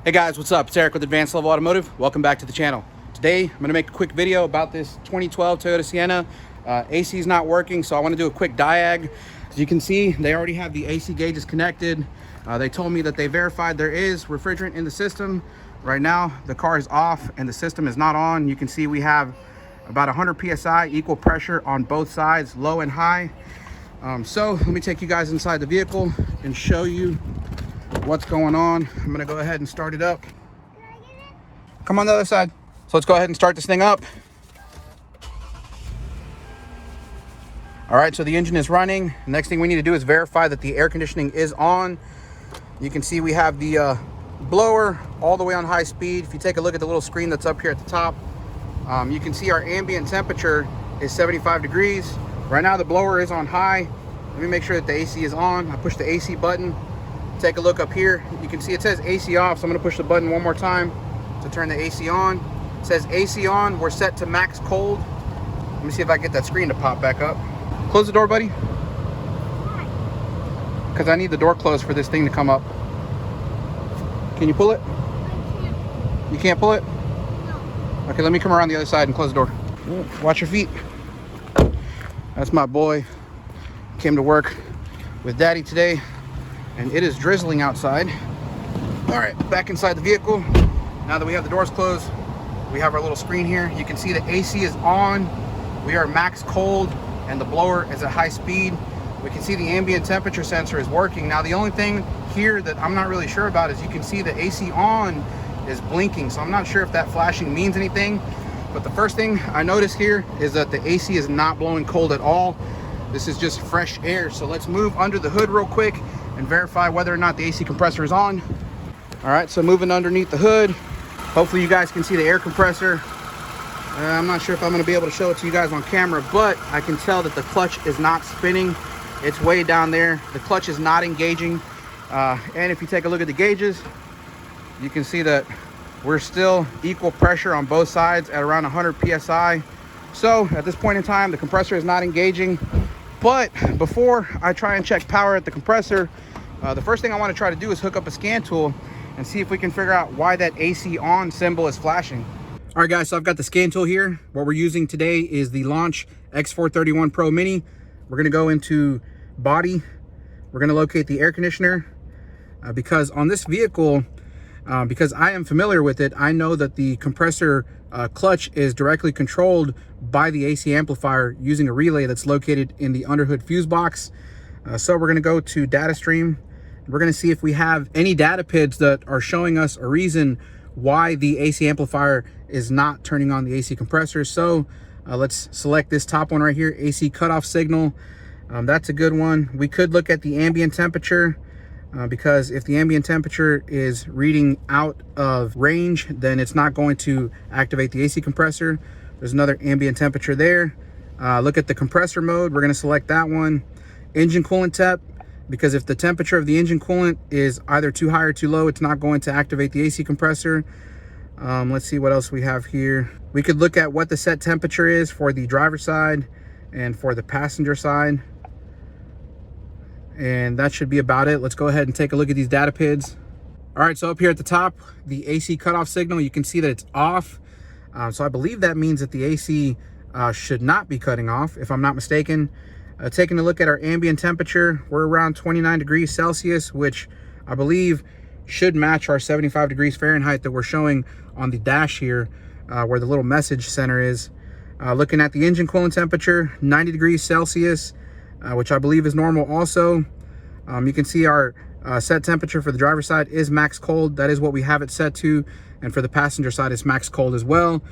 Hey guys, what's up? It's Eric with Advanced Level Automotive. Welcome back to the channel. Today, I'm gonna make a quick video about this 2012 Toyota Sienna. AC is not working, so I wanna do a quick diag. As you can see, they already have the AC gauges connected. They told me that they verified there is refrigerant in the system. Right now, the car is off and the system is not on. You can see we have about 100 PSI, equal pressure on both sides, low and high. So let me take you guys inside the vehicle and show you what's going on. I'm gonna go ahead and start it up. Come on the other side. So let's go ahead and start this thing up. All right, so the engine is running. The next thing we need to do is verify that the air conditioning is on. You can see we have the blower all the way on high speed. If you take a look at the little screen that's up here at the top, you can see our ambient temperature is 75 degrees. Right now the blower is on high. Let me make sure that the AC is on. I push the AC button. Take a look up here. You can see it says AC off, so I'm gonna push the button one more time to turn the AC on. It says AC on, we're set to max cold. Let me see if I can get that screen to pop back up. Close the door, buddy. Why? Because I need the door closed for this thing to come up. Can you pull it? I can't. You can't pull it? No. Okay, let me come around the other side and close the door. Watch your feet. That's my boy. Came to work with daddy today, and it is drizzling outside. All right, back inside the vehicle. Now that we have the doors closed, we have our little screen here. You can see the AC is on. We are max cold and the blower is at high speed. We can see the ambient temperature sensor is working. Now the only thing here that I'm not really sure about is you can see the AC on is blinking. So I'm not sure if that flashing means anything, but the first thing I notice here is that the AC is not blowing cold at all. This is just fresh air. So let's move under the hood real quick and verify whether or not the AC compressor is on. All right, so moving underneath the hood. Hopefully you guys can see the air compressor. I'm not sure if I'm gonna be able to show it to you guys on camera, but I can tell that the clutch is not spinning. It's way down there. The clutch is not engaging. And if you take a look at the gauges, you can see that we're still equal pressure on both sides at around 100 PSI. So at this point in time, the compressor is not engaging. But before I try and check power at the compressor, the first thing I want to try to do is hook up a scan tool and see if we can figure out why that AC on symbol is flashing. All right guys, so I've got the scan tool here. What we're using today is the Launch X431 PRO Mini. We're gonna go into body. We're gonna locate the air conditioner because on this vehicle, because I am familiar with it, I know that the compressor clutch is directly controlled by the AC amplifier using a relay that's located in the underhood fuse box. So we're gonna go to data stream. We're gonna see if we have any data PIDs that are showing us a reason why the AC amplifier is not turning on the AC compressor. So let's select this top one right here, AC cutoff signal. That's a good one. We could look at the ambient temperature because if the ambient temperature is reading out of range, then it's not going to activate the AC compressor. There's another ambient temperature there. Look at the compressor mode. We're gonna select that one. Engine coolant temp, because if the temperature of the engine coolant is either too high or too low, it's not going to activate the AC compressor. Let's see what else we have here. We could look at what the set temperature is for the driver's side and for the passenger side. And that should be about it. Let's go ahead and take a look at these data PIDs. All right, so up here at the top, the AC cutoff signal, you can see that it's off. So I believe that means that the AC should not be cutting off, if I'm not mistaken. Taking a look at our ambient temperature, we're around 29 degrees Celsius, which I believe should match our 75 degrees Fahrenheit that we're showing on the dash here, where the little message center is. Looking at the engine coolant temperature, 90 degrees Celsius, which I believe is normal also. You can see our set temperature for the driver's side is max cold. That is what we have it set to. And for the passenger side, it's max cold as well.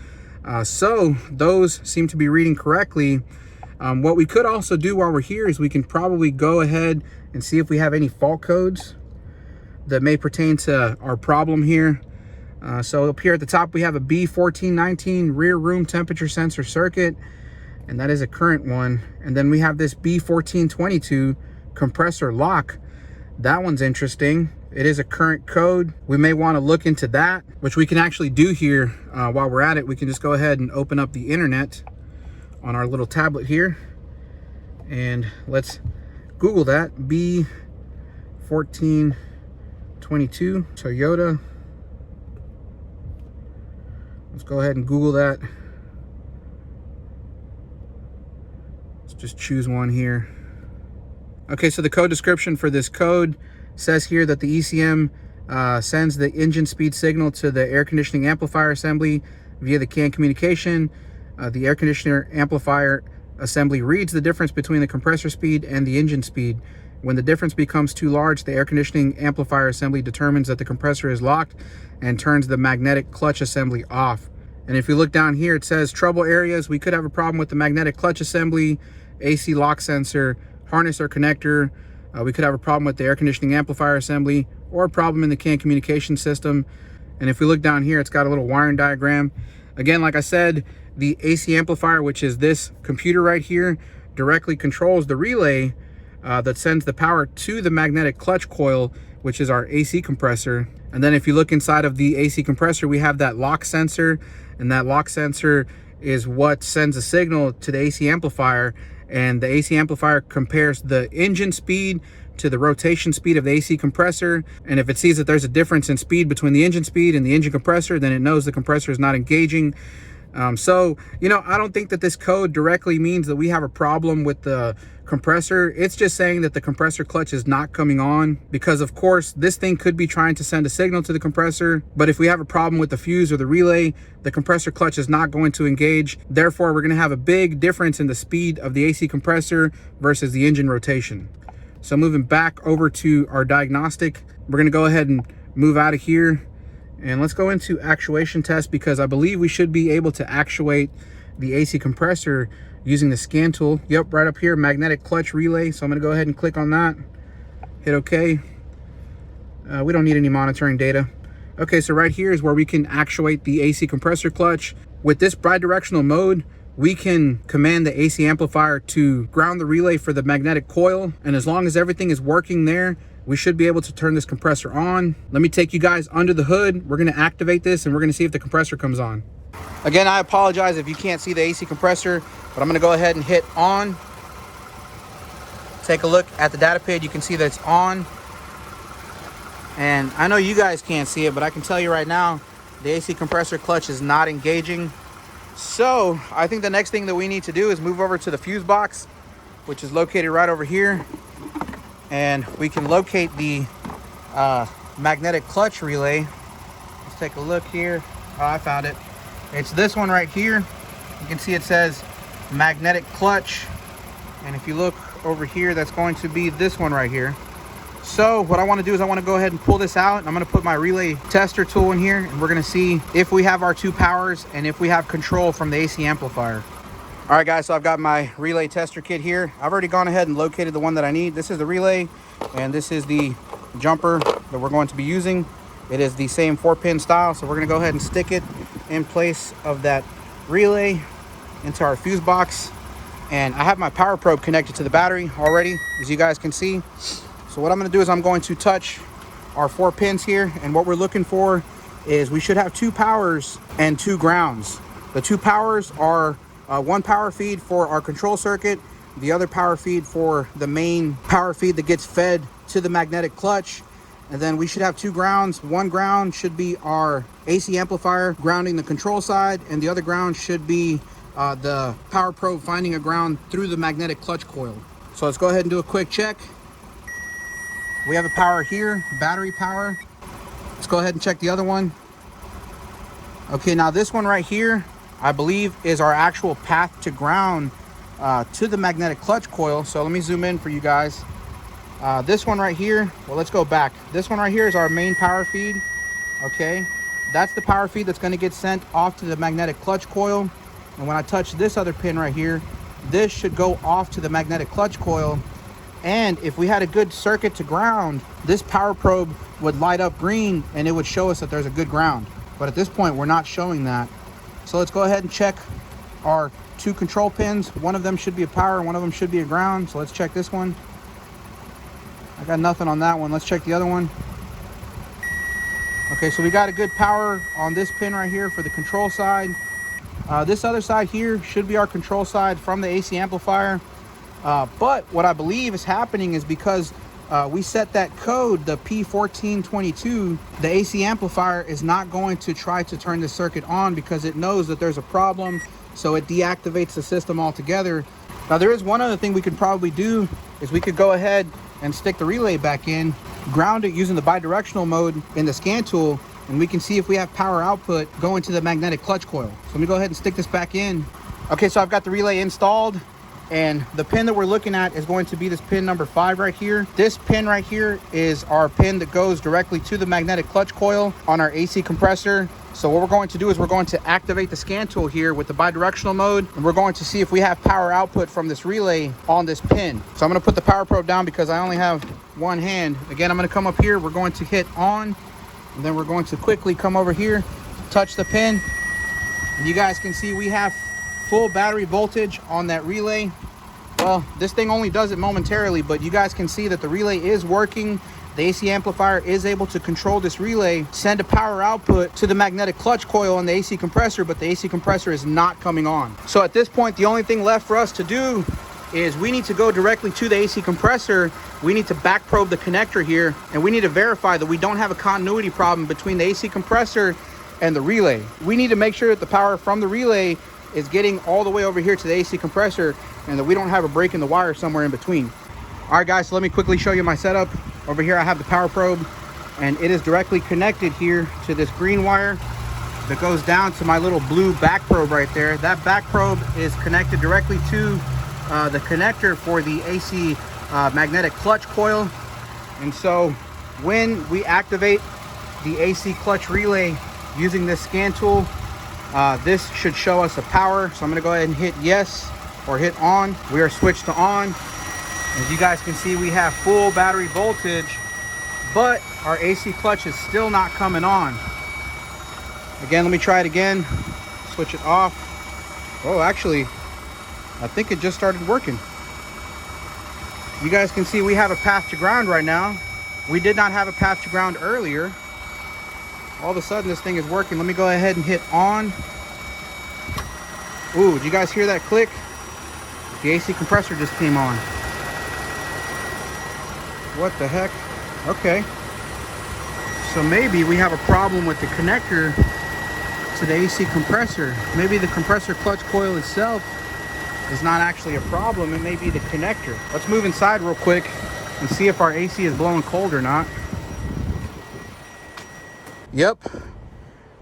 So those seem to be reading correctly. What we could also do while we're here is we can probably go ahead and see if we have any fault codes that may pertain to our problem here. So up here at the top, we have a B1422 rear room temperature sensor circuit, and that is a current one. And then we have this B1422 compressor lock. That one's interesting. It is a current code. We may want to look into that, which we can actually do here while we're at it. We can just go ahead and open up the internet on our little tablet here, and let's Google that. B1422 Toyota Let's go ahead and Google that. Let's just choose one here. Okay, so the code description for this code says here that the ECM sends the engine speed signal to the air conditioning amplifier assembly via the CAN communication. The air conditioner amplifier assembly reads the difference between the compressor speed and the engine speed. When the difference becomes too large, the air conditioning amplifier assembly determines that the compressor is locked and turns the magnetic clutch assembly off. And if you look down here, it says trouble areas. We could have a problem with the magnetic clutch assembly, AC lock sensor, harness or connector. We could have a problem with the air conditioning amplifier assembly, or a problem in the CAN communication system. And if we look down here, it's got a little wiring diagram. Again, like I said, the AC amplifier, which is this computer right here, directly controls the relay that sends the power to the magnetic clutch coil, which is our AC compressor. And then if you look inside of the AC compressor, we have that lock sensor, and that lock sensor is what sends a signal to the AC amplifier. And the AC amplifier compares the engine speed to the rotation speed of the AC compressor. And if it sees that there's a difference in speed between the engine speed and the engine compressor, then it knows the compressor is not engaging. So, you know, I don't think that this code directly means that we have a problem with the compressor. It's just saying that the compressor clutch is not coming on, because of course this thing could be trying to send a signal to the compressor, but if we have a problem with the fuse or the relay, the compressor clutch is not going to engage. Therefore, we're going to have a big difference in the speed of the AC compressor versus the engine rotation. So moving back over to our diagnostic, we're going to go ahead and move out of here. And let's go into actuation test, because I believe we should be able to actuate the AC compressor using the scan tool. Yep, right up here, magnetic clutch relay. So I'm gonna go ahead and click on that, hit okay. We don't need any monitoring data. Okay, so right here is where we can actuate the AC compressor clutch. With this bidirectional mode, we can command the AC amplifier to ground the relay for the magnetic coil. And as long as everything is working there, we should be able to turn this compressor on. Let me take you guys under the hood. We're gonna activate this and we're gonna see if the compressor comes on. Again, I apologize if you can't see the AC compressor, but I'm gonna go ahead and hit on. Take a look at the data pad. You can see that it's on. And I know you guys can't see it, but I can tell you right now, the AC compressor clutch is not engaging. So I think the next thing that we need to do is move over to the fuse box, which is located right over here. And we can locate the magnetic clutch relay. Let's take a look here. Oh, I found it. It's this one right here. You can see it says magnetic clutch. And if you look over here, that's going to be this one right here. So what I want to do is I want to go ahead and pull this out. I'm going to put my relay tester tool in here, and we're going to see if we have our two powers and if we have control from the AC amplifier. All right, guys, so I've got my relay tester kit here. I've already gone ahead and located the one that I need. This is the relay, and this is the jumper that we're going to be using. It is the same 4-pin style, so we're going to go ahead and stick it in place of that relay into our fuse box. And I have my power probe connected to the battery already, as you guys can see. So what I'm going to do is I'm going to touch our 4 pins here, and what we're looking for is we should have 2 powers and 2 grounds. The 2 powers are one power feed for our control circuit, the other power feed for the main power feed that gets fed to the magnetic clutch. And then we should have 2 grounds. One ground should be our AC amplifier grounding the control side, and the other ground should be the power probe finding a ground through the magnetic clutch coil. So let's go ahead and do a quick check. We have a power here, battery power. Let's go ahead and check the other one. Okay, now this one right here, I believe, is our actual path to ground to the magnetic clutch coil. So let me zoom in for you guys. This one right here, well, let's go back. This one right here is our main power feed. Okay, that's the power feed that's going to get sent off to the magnetic clutch coil. And when I touch this other pin right here, this should go off to the magnetic clutch coil. And if we had a good circuit to ground, this power probe would light up green and it would show us that there's a good ground. But at this point, we're not showing that. So let's go ahead and check our 2 control pins. One of them should be a power and one of them should be a ground. So let's check this one. I got nothing on that one. Let's check the other one. Okay, so we got a good power on this pin right here for the control side. This other side here should be our control side from the AC amplifier. But what I believe is happening is because we set that code, the P1422, the AC amplifier is not going to try to turn the circuit on because it knows that there's a problem, so it deactivates the system altogether. Now there is one other thing we could probably do, is we could go ahead and stick the relay back in, ground it using the bidirectional mode in the scan tool, and we can see if we have power output going to the magnetic clutch coil. So let me go ahead and stick this back in. Okay, so I've got the relay installed, and the pin that we're looking at is going to be this pin number 5 right here. This pin right here is our pin that goes directly to the magnetic clutch coil on our AC compressor. So what we're going to do is we're going to activate the scan tool here with the bidirectional mode, and we're going to see if we have power output from this relay on this pin. So I'm going to put the power probe down because I only have one hand. Again, I'm going to come up here, we're going to hit on, and then we're going to quickly come over here, touch the pin, and you guys can see we have full battery voltage on that relay. Well, this thing only does it momentarily, but you guys can see that the relay is working. The AC amplifier is able to control this relay, send a power output to the magnetic clutch coil on the AC compressor, but the AC compressor is not coming on. So at this point, the only thing left for us to do is we need to go directly to the AC compressor. We need to back probe the connector here, and we need to verify that we don't have a continuity problem between the AC compressor and the relay. We need to make sure that the power from the relay is getting all the way over here to the AC compressor, and that we don't have a break in the wire somewhere in between. All right guys, so let me quickly show you my setup. Over here I have the power probe, and it is directly connected here to this green wire that goes down to my little blue back probe right there. That back probe is connected directly to the connector for the AC magnetic clutch coil. And so when we activate the AC clutch relay using this scan tool, this should show us a power. So I'm going to go ahead and hit yes or hit on. We are switched to on. As you guys can see, we have full battery voltage, but our AC clutch is still not coming on. Again, let me try it again. Switch it off. Oh, actually, I think it just started working. You guys can see we have a path to ground right now. We did not have a path to ground earlier. All of a sudden, this thing is working. Let me go ahead and hit on. Ooh, did you guys hear that click? The AC compressor just came on. What the heck? Okay. So maybe we have a problem with the connector to the AC compressor. Maybe the compressor clutch coil itself is not actually a problem. It may be the connector. Let's move inside real quick and see if our AC is blowing cold or not. Yep,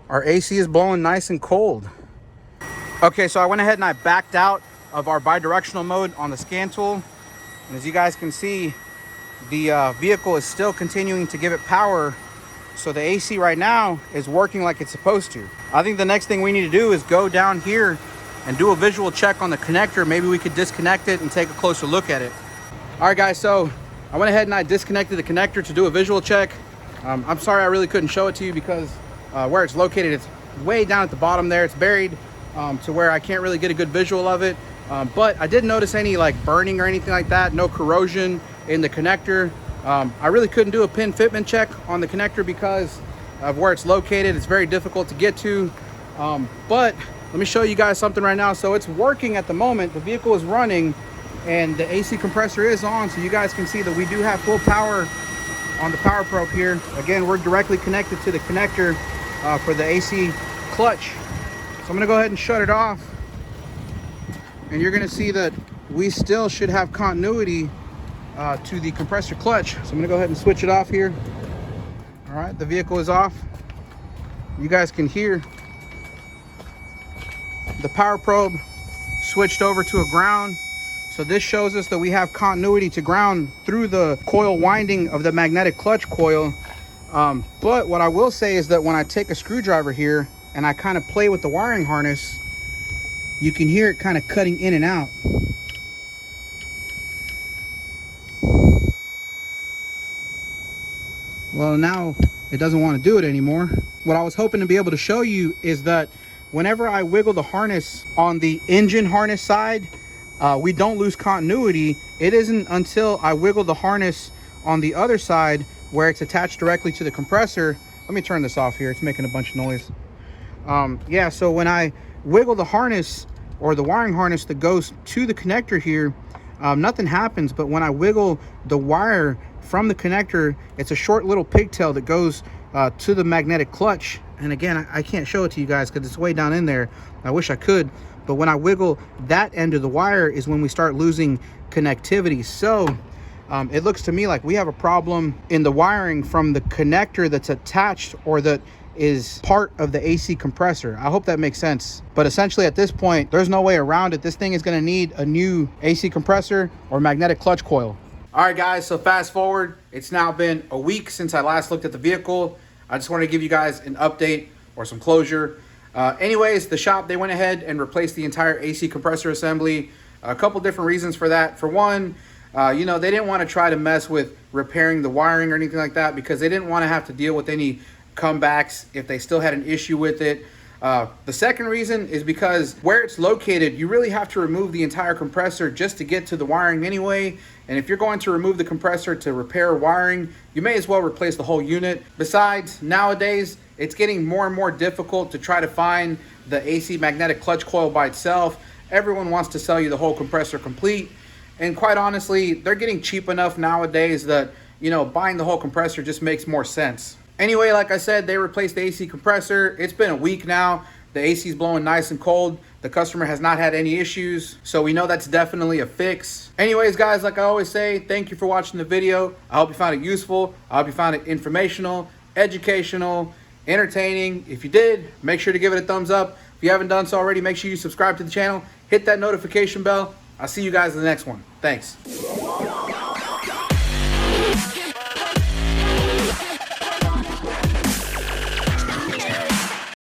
our AC is blowing nice and cold. Okay, so I went ahead and I backed out of our bidirectional mode on the scan tool. And as you guys can see, the vehicle is still continuing to give it power. So the AC right now is working like it's supposed to. I think the next thing we need to do is go down here and do a visual check on the connector. Maybe we could disconnect it and take a closer look at it. All right guys, so I went ahead and I disconnected the connector to do a visual check. I'm sorry I really couldn't show it to you because where it's located, it's way down at the bottom there. It's buried to where I can't really get a good visual of it. But I didn't notice any like burning or anything like that, no corrosion in the connector. I really couldn't do a pin fitment check on the connector because of where it's located. It's very difficult to get to. But let me show you guys something right now. So it's working at the moment. The vehicle is running and the AC compressor is on. So you guys can see that we do have full power on the power probe here. Again, we're directly connected to the connector for the AC clutch. So I'm gonna go ahead and shut it off. And you're gonna see that we still should have continuity to the compressor clutch. So I'm gonna go ahead and switch it off here. All right, the vehicle is off. You guys can hear the power probe switched over to a ground. So this shows us that we have continuity to ground through the coil winding of the magnetic clutch coil. But what I will say is that when I take a screwdriver here and I kind of play with the wiring harness, you can hear it kind of cutting in and out. Well, now it doesn't want to do it anymore. What I was hoping to be able to show you is that whenever I wiggle the harness on the engine harness side, we don't lose continuity. It isn't until I wiggle the harness on the other side where it's attached directly to the compressor. Let me turn this off here. It's making a bunch of noise. Yeah, so when I wiggle the harness or the wiring harness that goes to the connector here, nothing happens. But when I wiggle the wire from the connector, it's a short little pigtail that goes to the magnetic clutch. And again, I can't show it to you guys because it's way down in there. I wish I could, but when I wiggle that end of the wire is when we start losing connectivity. So it looks to me like we have a problem in the wiring from the connector that's attached or that is part of the AC compressor. I hope that makes sense. But essentially at this point, there's no way around it. This thing is gonna need a new AC compressor or magnetic clutch coil. All right, guys, so fast forward. It's now been a week since I last looked at the vehicle. I just wanted to give you guys an update or some closure. Anyways, the shop, they went ahead and replaced the entire AC compressor assembly. A couple different reasons for that. For one, you know, they didn't want to try to mess with repairing the wiring or anything like that because they didn't want to have to deal with any comebacks if they still had an issue with it. The second reason is because where it's located, you really have to remove the entire compressor just to get to the wiring anyway. And if you're going to remove the compressor to repair wiring, you may as well replace the whole unit. Besides, nowadays, it's getting more and more difficult to try to find the AC magnetic clutch coil by itself. Everyone wants to sell you the whole compressor complete. And quite honestly, they're getting cheap enough nowadays that, you know, buying the whole compressor just makes more sense. Anyway, like I said, they replaced the AC compressor. It's been a week now. The AC is blowing nice and cold. The customer has not had any issues, so we know that's definitely a fix. Anyways, guys, like I always say, thank you for watching the video. I hope you found it useful. I hope you found it informational, educational, entertaining. If you did, make sure to give it a thumbs up. If you haven't done so already, make sure you subscribe to the channel. Hit that notification bell. I'll see you guys in the next one. Thanks.